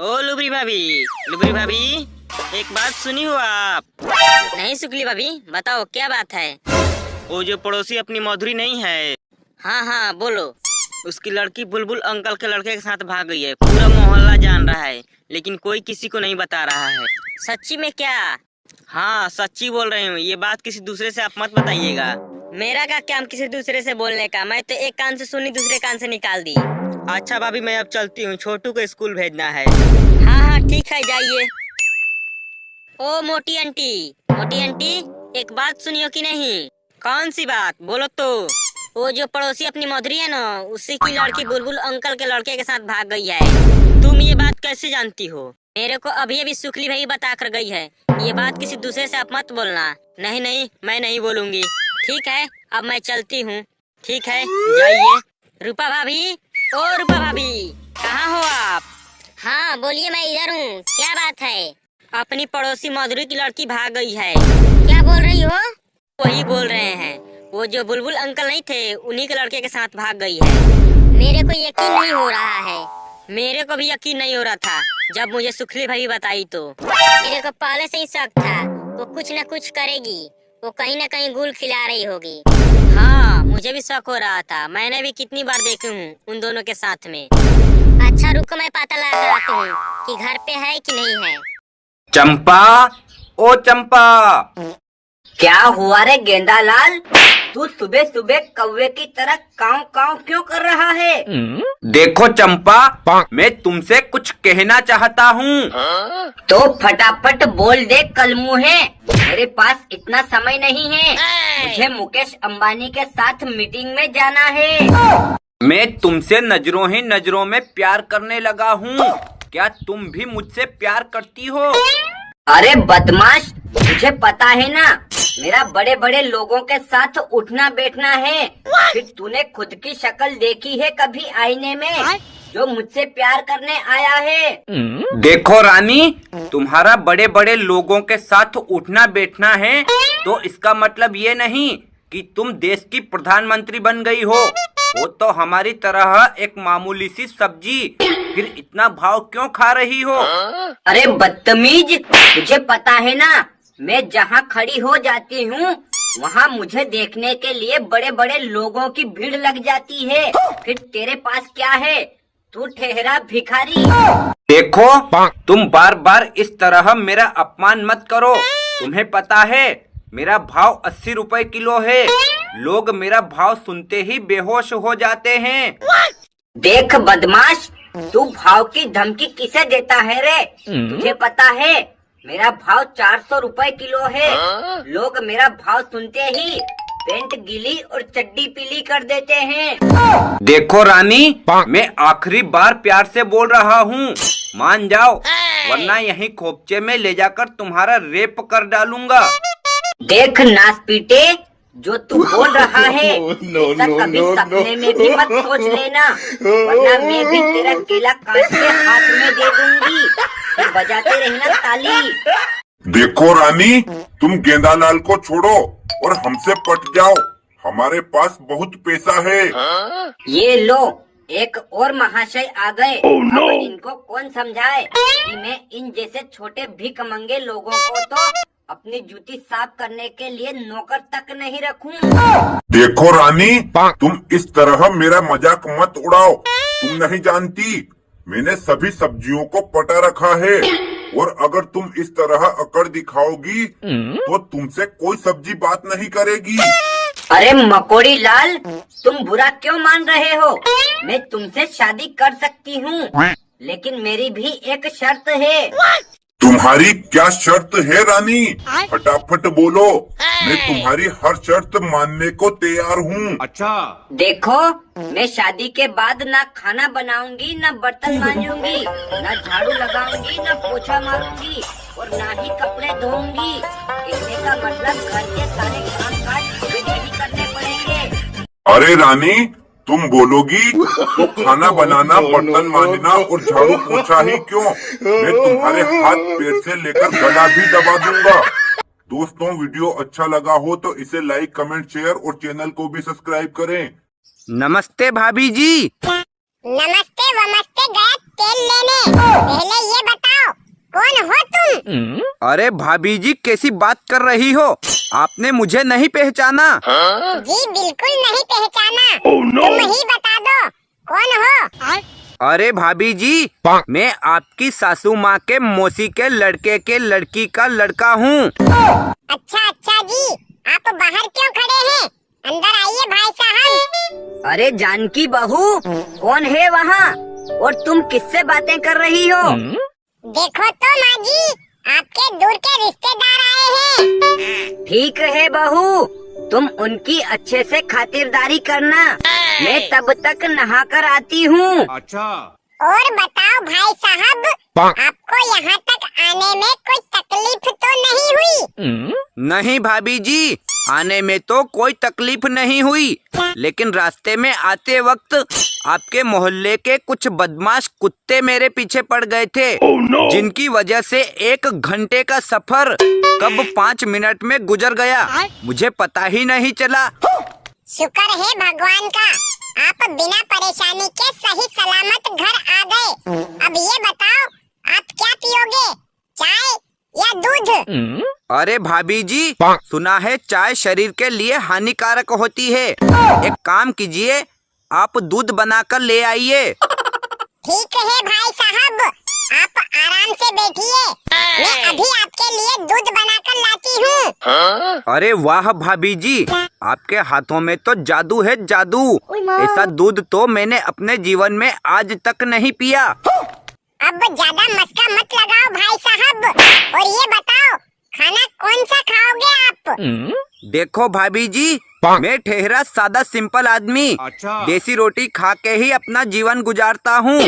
ओ लुबरी भाभी, एक बात सुनी हो आप? नहीं शुक्ली भाभी, बताओ क्या बात है। वो जो पड़ोसी अपनी मधुरी नहीं है, हाँ हाँ बोलो। उसकी लड़की बुलबुल अंकल के लड़के के साथ भाग गई है। पूरा मोहल्ला जान रहा है, लेकिन कोई किसी को नहीं बता रहा है। सच्ची में क्या? हाँ सच्ची बोल रही हूँ, ये बात किसी दूसरे से आप मत बताइएगा। मेरा का काम किसी दूसरे से बोलने का? मैं तो एक कान से सुनी दूसरे कान से निकाल दी। अच्छा भाभी, मैं अब चलती हूँ, छोटू को स्कूल भेजना है। हाँ हाँ ठीक है, जाइए। ओ मोटी आंटी, एक बात सुनियो कि नहीं? कौन सी बात, बोलो तो। वो जो पड़ोसी अपनी मधुरी है ना, उसी की लड़की बुलबुल अंकल के लड़के के साथ भाग गई है। तुम ये बात कैसे जानती हो? मेरे को अभी अभी शुक्ली भाई बता कर गई है। ये बात किसी दूसरे से आप मत बोलना। नहीं, मैं नहीं बोलूंगी। ठीक है, अब मैं चलती हूँ। ठीक है, जाइए। रूपा भाभी, ओ रूपा भाभी, कहाँ हो आप? हाँ बोलिए, मैं इधर हूँ। क्या बात है? अपनी पड़ोसी मधुरी की लड़की भाग गई है। क्या बोल रही हो? वही बोल रहे हैं, वो जो बुलबुल अंकल नहीं थे, उन्हीं के लड़के के साथ भाग गई है। मेरे को यकीन नहीं हो रहा है। मेरे को भी यकीन नहीं हो रहा था, जब मुझे सुखली भाई बताई तो। मेरे को पहले से ही शक था, वो कुछ न कुछ करेगी। वो कहीं न कहीं गुल खिला रही होगी। हाँ मुझे भी शक हो रहा था, मैंने भी कितनी बार देखी हूँ उन दोनों के साथ में। अच्छा रुको, मैं पता लगा कर आती हूँ कि घर पे है कि नहीं है। चंपा, ओ चंपा। क्या हुआ रे गेंदालाल? तू सुबह सुबह कौवे की तरह काव काव क्यों कर रहा है? देखो चंपा, मैं तुमसे कुछ कहना चाहता हूँ। तो फटाफट बोल दे कलमुहे। मेरे पास इतना समय नहीं है, मुझे मुकेश अंबानी के साथ मीटिंग में जाना है। मैं तुमसे नजरों ही नजरों में प्यार करने लगा हूँ। क्या तुम भी मुझसे प्यार करती हो? अरे बदमाश, तुझे पता है ना, मेरा बड़े बड़े लोगों के साथ उठना बैठना है। फिर तूने खुद की शक्ल देखी है कभी आईने में, जो मुझसे प्यार करने आया है? देखो रानी, तुम्हारा बड़े बड़े लोगों के साथ उठना बैठना है तो इसका मतलब ये नहीं कि तुम देश की प्रधानमंत्री बन गई हो। वो तो हमारी तरह एक मामूली सी सब्जी। फिर इतना भाव क्यों खा रही हो? अरे बदतमीज, तुझे पता है ना, मैं जहाँ खड़ी हो जाती हूँ वहाँ मुझे देखने के लिए बड़े बड़े लोगों की भीड़ लग जाती है। फिर तेरे पास क्या है? तू ठहरा भिखारी। देखो, तुम बार बार इस तरह मेरा अपमान मत करो। तुम्हें पता है मेरा भाव 80 रुपए किलो है। लोग मेरा भाव सुनते ही बेहोश हो जाते हैं। देख बदमाश, तू भाव की धमकी किसे देता है रे? तुझे पता है मेरा भाव 400 रुपए किलो है। लोग मेरा भाव सुनते ही पेंट गीली और चड्डी पीली कर देते हैं। देखो रानी, मैं आखिरी बार प्यार से बोल रहा हूँ, मान जाओ, वरना यहीं खोपचे में ले जाकर तुम्हारा रेप कर डालूंगा। देख नासपीटे, जो तू बोल रहा है ऐसा कभी सपने में भी मत सोच लेना, वरना मैं भी तेरा केला काट के हाथ में दे दूंगी। फिर बजाते रहना ताली। देखो रानी, तुम गेंदालाल को छोड़ो और हमसे पट जाओ। हमारे पास बहुत पैसा है। ये लो, एक और महाशय आ गए। अब इनको कौन समझाए कि मैं इन जैसे छोटे भिखमंगे लोगों को तो अपनी जूती साफ करने के लिए नौकर तक नहीं रखूं। देखो रानी, तुम इस तरह मेरा मजाक मत उड़ाओ। तुम नहीं जानती, मैंने सभी सब्जियों को पटा रखा है, और अगर तुम इस तरह अकड़ दिखाओगी तो तुमसे कोई सब्जी बात नहीं करेगी। अरे मकोड़ी लाल, तुम बुरा क्यों मान रहे हो? मैं तुमसे शादी कर सकती हूँ, लेकिन मेरी भी एक शर्त है। तुम्हारी क्या शर्त है रानी? फटाफट बोलो, मैं तुम्हारी हर शर्त मानने को तैयार हूँ। अच्छा, देखो, मैं शादी के बाद ना खाना बनाऊंगी, ना बर्तन मांजूंगी, ना झाड़ू लगाऊंगी, ना पोछा मारूंगी, और ना ही कपड़े धोऊंगी। कहने का मतलब घर के सारे काम काज मुझे ही करने पड़ेंगे। अरे रानी, तुम बोलोगी तो खाना बनाना, बर्तन मांजना और झाड़ू पोछा ही क्यों, मैं तुम्हारे हाथ पैर से लेकर गला भी दबा दूंगा। दोस्तों, वीडियो अच्छा लगा हो तो इसे लाइक, कमेंट, शेयर और चैनल को भी सब्सक्राइब करें। नमस्ते भाभी जी। नमस्ते वमस्ते, गया तेल लेने। पहले ये अरे भाभी जी कैसी बात कर रही हो? आपने मुझे नहीं पहचाना? जी बिल्कुल नहीं पहचाना। तुम ही बता दो कौन हो? अरे भाभी जी, मैं आपकी सासू माँ के मौसी के लड़के के लड़की का लड़का हूँ। अच्छा जी, आप बाहर क्यों खड़े हैं? अंदर आइए भाई साहब। अरे जानकी बहू, कौन है वहाँ और तुम किससे बातें कर रही हो? देखो तो माँ जी, आपके दूर के रिश्तेदार आए हैं। ठीक है बहू, तुम उनकी अच्छे से खातिरदारी करना। मैं तब तक नहा कर आती हूँ। और बताओ भाई साहब, आपको यहाँ तक आने में कोई तकलीफ तो नहीं हुई? नहीं भाभी जी, आने में तो कोई तकलीफ नहीं हुई, लेकिन रास्ते में आते वक्त आपके मोहल्ले के कुछ बदमाश कुत्ते मेरे पीछे पड़ गए थे, जिनकी वजह से 1 घंटे का सफर कब 5 मिनट में गुजर गया, मुझे पता ही नहीं चला। शुक्र है भगवान का, आप बिना परेशानी के सही सलामत घर आ गए। अब ये बताओ, आप क्या पियोगे, चाय या दूध? अरे भाभी जी, सुना है चाय शरीर के लिए हानिकारक होती है। एक काम कीजिए, आप दूध बनाकर ले आइए। ठीक है भाई साहब, आप आराम से बैठिए, मैं अभी आपके लिए दूध बनाकर लाती हूँ। अरे वाह भाभी जी, आपके हाथों में तो जादू है जादू। ऐसा दूध तो मैंने अपने जीवन में आज तक नहीं पिया। अब ज्यादा मस्का मत लगाओ भाई साहब, और ये बताओ खाना कौन सा खाओगे आप? देखो भाभी जी, मैं ठहरा सादा सिंपल आदमी देसी रोटी खा के ही अपना जीवन गुजारता हूँ,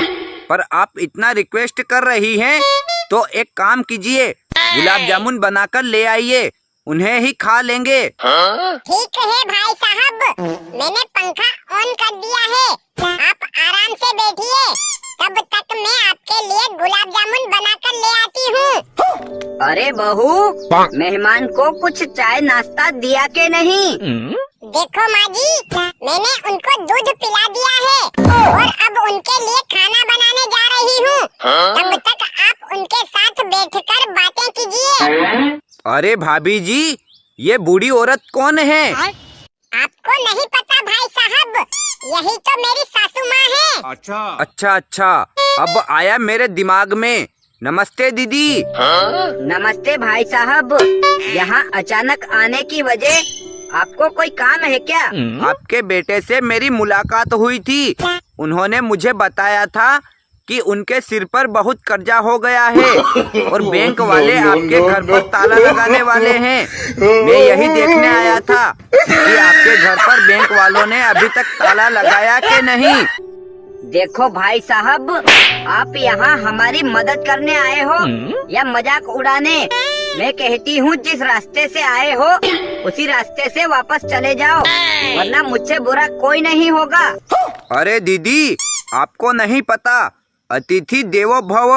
पर आप इतना रिक्वेस्ट कर रही हैं, तो एक काम कीजिए, गुलाब जामुन बनाकर ले आइए, उन्हें ही खा लेंगे। ठीक है भाई साहब, मैंने पंखा ऑन कर दिया है, आप आराम से बैठिए, तब तक मैं आपके लिए गुलाब जामुन बनाकर ले आती हूँ। अरे बहू, मेहमान को कुछ चाय नाश्ता दिया के नहीं? देखो माँ जी, मैंने उनको दूध पिला दिया है और अब उनके लिए खाना बनाने जा रही हूँ, तब तक आप उनके साथ बैठकर बातें कीजिए। अरे भाभी जी, ये बूढ़ी औरत कौन है? आपको नहीं पता भाई साहब, यही तो मेरी सासू माँ है। अच्छा, अब आया मेरे दिमाग में। नमस्ते दीदी। नमस्ते भाई साहब, यहाँ अचानक आने की वजह आपको कोई काम है क्या? आपके बेटे से मेरी मुलाकात हुई थी, उन्होंने मुझे बताया था कि उनके सिर पर बहुत कर्जा हो गया है और बैंक वाले आपके घर पर ताला लगाने वाले हैं। मैं यही देखने आया था कि आपके घर पर बैंक वालों ने अभी तक ताला लगाया कि नहीं। देखो भाई साहब, आप यहाँ हमारी मदद करने आए हो या मजाक उड़ाने? मैं कहती हूँ जिस रास्ते से आए हो उसी रास्ते से वापस चले जाओ, वरना मुझसे बुरा कोई नहीं होगा। अरे दीदी, आपको नहीं पता, अतिथि देवो भव,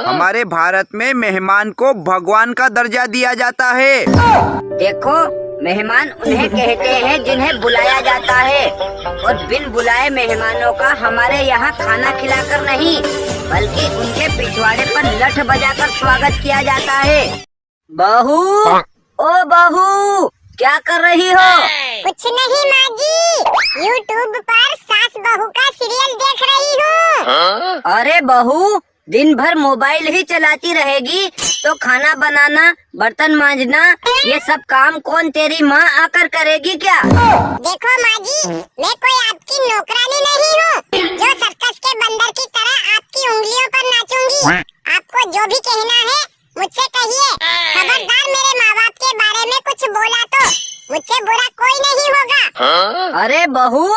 हमारे भारत में मेहमान को भगवान का दर्जा दिया जाता है। देखो, मेहमान उन्हें कहते हैं जिन्हें बुलाया जाता है, और बिन बुलाए मेहमानों का हमारे यहाँ खाना खिलाकर नहीं, बल्कि उनके पिछवाड़े पर लठ बजाकर स्वागत किया जाता है। बहू, ओ बहू, क्या कर रही हो? कुछ नहीं माँ जी, YouTube पर सास बहू का सीरियल देख रही हूँ। अरे बहू, दिन भर मोबाइल ही चलाती रहेगी तो खाना बनाना, बर्तन मांजना, ये सब काम कौन तेरी माँ आकर करेगी क्या? देखो माँ जी, मैं कोई आपकी नौकरानी नहीं हूँ जो सर्कस के बंदर की तरह आपकी उंगलियों पर नाचूंगी। आपको जो भी कहना है मुझसे कहिए, खबरदार मेरे माँ बाप के बारे में कुछ बोला तो मुझसे बुरा कोई नहीं होगा। अरे बहू,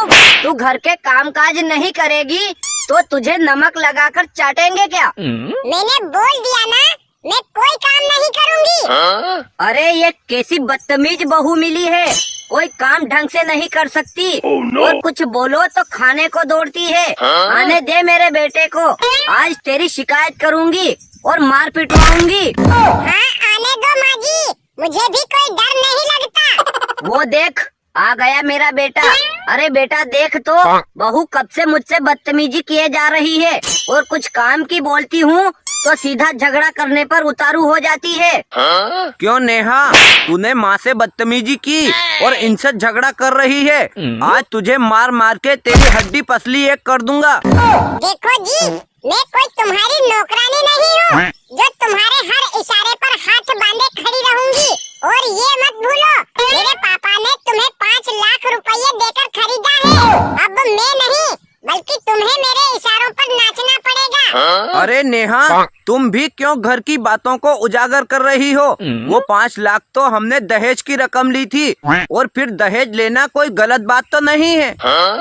तू घर के काम काज नहीं करेगी तो तुझे नमक लगाकर चाटेंगे क्या? मैंने बोल दिया ना, मैं कोई काम नहीं करूँगी। अरे ये कैसी बदतमीज बहू मिली है, कोई काम ढंग से नहीं कर सकती और कुछ बोलो तो खाने को दौड़ती है। आने दे मेरे बेटे को, आज तेरी शिकायत करूँगी और मार पिटवाऊंगी। हाँ, आने दो माँ जी, मुझे भी कोई डर नहीं लगता। वो देख, आ गया मेरा बेटा। अरे बेटा देख तो, बहू कब से मुझसे बदतमीजी किए जा रही है और कुछ काम की बोलती हूँ तो सीधा झगड़ा करने पर उतारू हो जाती है। क्यों नेहा, तूने माँ से बदतमीजी की और इनसे झगड़ा कर रही है। आज तुझे मार मार के तेरी हड्डी पसली एक कर दूंगा। देखो जी, मैं कोई तुम्हारी नौकरानी नहीं हूँ जो तुम्हारे हर इशारे पर हाथ बांधे खड़ी रहूंगी। और ये मत भूलो, मेरे पापा ने तुम्हें 5 लाख रुपए देकर खरीदा है। अब मैं नहीं बल्कि तुम्हें मेरे इशारों पर नाचना पड़ेगा। अरे नेहा, तुम भी क्यों घर की बातों को उजागर कर रही हो? वो 5 लाख तो हमने दहेज की रकम ली थी, और फिर दहेज लेना कोई गलत बात तो नहीं है।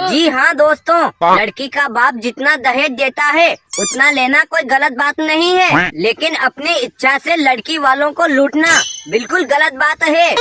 जी हाँ दोस्तों, लड़की का बाप जितना दहेज देता है उतना लेना कोई गलत बात नहीं है, लेकिन अपनी इच्छा से लड़की वालों को लूटना बिल्कुल गलत बात है।